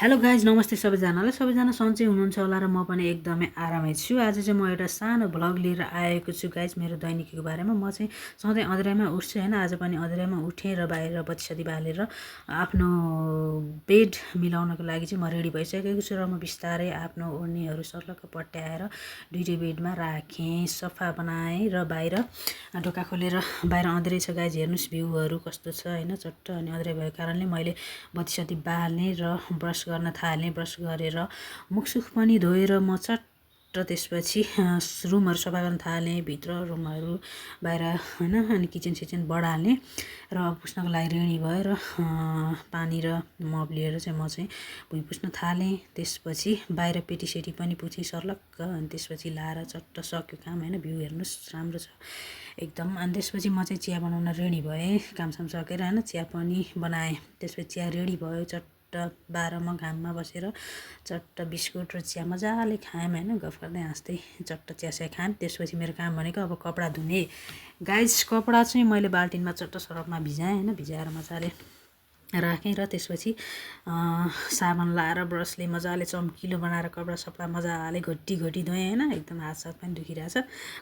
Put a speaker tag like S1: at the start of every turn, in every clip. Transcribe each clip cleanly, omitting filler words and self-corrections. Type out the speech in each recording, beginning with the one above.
S1: Hello guys नमस्ते सबैजनालाई सबैजना सन्चै हुनुहुन्छ होला र म पनि एकदमै आरामै छु। आज चाहिँ म एउटा सानो भ्लग लिएर आएको छु गाइज मेरो दैनिकीको बारेमा। म चाहिँ सधैँ अँध्यारोमा उठ्छु होइन, आज पनि अँध्यारोमा उठेँ र बाहिर बत्तीसती बालेर आफ्नो बेड मिलाउनको लागि चाहिँ म रेडी भइसकेको छु र म बिस्तारै आफ्नो ओढ्नीहरू सर्लक्क पट्याएर दुईटै बेडमा राखेँ, सफा बनाएँ र बाहिर ढोका खोलेर बाहिर अँध्यारै छ गाइज, हेर्नुहोस् भ्यूहरू कस्तो छ होइन, चट्ट अनि अँध्यारै भएको कारणले मैले बत्तीसती बाल्ने र ब्रस गर्न थालेँ। ब्रस गरेर मुखसुख पनि धोएर म चट्ट त्यसपछि रुमहरू सफा गर्न थालेँ, भित्र रुमहरू बाहिर होइन, अनि किचन सिचन बढाल्ने र पुस्नको लागि रेडी भएर पानी र मप लिएर चाहिँ म चाहिँ भुइँ पुस्न थालेँ। त्यसपछि बाहिर पेटीसेटी पनि पुछेँ सर्लक्क, अनि त्यसपछि लाएर चट्ट सक्यो काम होइन। भ्यू हेर्नुहोस् राम्रो छ एकदम। अनि त्यसपछि म चाहिँ चिया बनाउन रेडी भएँ, कामसाम सकेर होइन, चिया पनि बनाएँ। त्यसपछि चिया रेडी भयो, चट्ट 12मा घाममा बसेर चट्ट बिस्कुट र चिया मजाले खायौँ होइन, गफ गर्दै हाँस्दै चट्ट चिया सिया खायौँ। त्यसपछि मेरो काम भनेको अब कपडा धुने गाइज। कपडा चाहिँ मैले बाल्टिनमा चट्ट सरफमा भिजाएँ होइन, भिजाएर मजाले राखेँ र त्यसपछि साबुन लाएर ब्रसले मजाले चम्किलो बनाएर कपडा सपडा मजाले घोटी धोएँ होइन, एकदम हात सात पनि दुखिरहेछ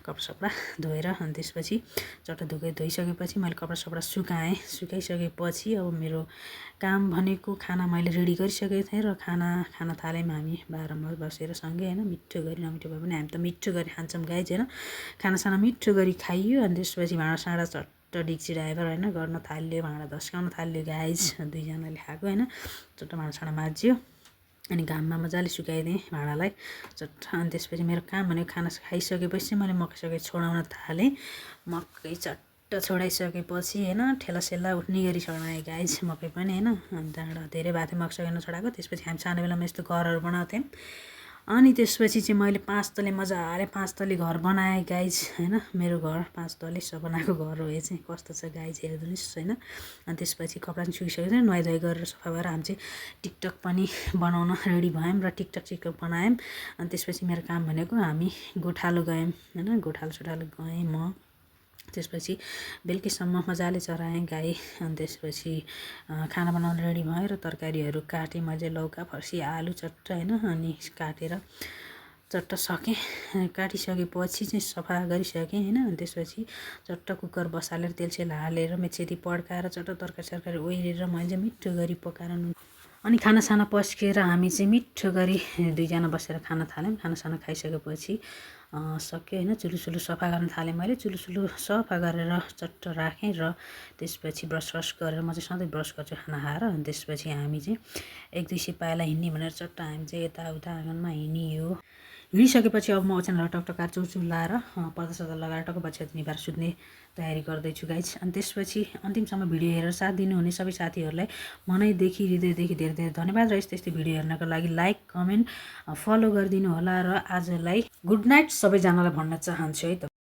S1: कपडा सपडा धोएर। अनि त्यसपछि चट्ट धोइसकेपछि मैले कपडा सपडा सुकाइसकेपछि अब मेरो काम भनेको खाना मैले रेडी गरिसकेको थिएँ र खाना खान थाल्यौँ हामी 12मा बसेर सँगै होइन। मिठो गरी नमिठो भए पनि हामी त मिठो गरी खान्छौँ गाइज होइन, खानासाना मिठो गरी खाइयो। अनि त्यसपछि भाँडासाँडा चट्ट डिक्ची ड्राइभर होइन गर्न थाल्यो, भाँडा धस्काउन थाल्यो गाइज, दुईजनाले खाएको होइन। चट्ट भाँडासाँडा माझ्यो अनि घाममा मजाले सुकाइदिएँ भाँडालाई चट्ट। अनि त्यसपछि मेरो काम भनेको खाना खाइसकेपछि चाहिँ मैले मकैसकै छोडाउन थालेँ। मकै चट्ट छोडाइसकेपछि होइन, ठेलासेला उठ्ने गरी छोडाएँ गाइज मकै पनि होइन। अनि त्यहाँबाट धेरै भएको थियो मकैसकै नछोडाएको। त्यसपछि हामी सानो बेलामा यस्तो घरहरू बनाउँथ्यौँ। अनि त्यसपछि चाहिँ मैले 5 तले मजाले 5 तले घर बनाएँ गाइज होइन। मेरो घर 5 तले सपनाको घर हो यो चाहिँ, कस्तो छ गाइज हेरिदिनुहोस् होइन। अनि त्यसपछि कपडा पनि सुकिसकेको थियो, नुहाइधुवाइ गरेर सफा भएर हामी चाहिँ टिकटक पनि बनाउन रेडी भयौँ र टिकटक बनायौँ। अनि त्यसपछि मेरो काम भनेको हामी गोठालो गयौँ होइन, गोठालो गएँ म। त्यसपछि बेलुकीसम्म मजाले चराएँ गाई। अनि त्यसपछि खाना बनाउन रेडी भयो र तरकारीहरू काटेँ मैले, लौका फर्सी आलु चट्ट होइन, अनि काटेर चट्ट सकेँ। काटिसकेपछि चाहिँ सफा गरिसकेँ होइन। अनि त्यसपछि चट्ट कुकर बसालेर तेलसेल हालेर मेथी पड्काएर चट्ट तरकारी सरकारी ओइरेर मैले चाहिँ मिठो गरी पकाएर अनि खानासाना पस्केर हामी चाहिँ मिठो गरी दुईजना बसेर खाना थाल्यौँ। खानासाना खाइसकेपछि सक्यो होइन, चुलो सफा गर्न थालेँ मैले। चुलो सफा गरेर चट्ट राखेँ र त्यसपछि ब्रस गरेर म चाहिँ सधैँ ब्रस गर्छु खाना खाएर। अनि त्यसपछि हामी चाहिँ 1-2 पाइला हिँड्ने भनेर चट्ट हामी चाहिँ यताउता आँगनमा हिँडियो। हिँडिसकेपछि अब म ओछ्यानबाट टकटक चुलचुल लाएर पर्दा लगाएर टक्क बच्चा निभाएर सुत्ने तयारी गर्दैछु गाइज। अनि त्यसपछि अन्तिमसम्म भिडियो हेरेर साथ दिनुहुने सबै साथीहरूलाई मनैदेखि हृदयदेखि धेरै धेरै धन्यवाद। र यस्तै भिडियो हेर्नको लागि लाइक कमेन्ट फलो गरिदिनु होला। र आजलाई गुड नाइट सबैजनालाई भन्न चाहन्छु है त।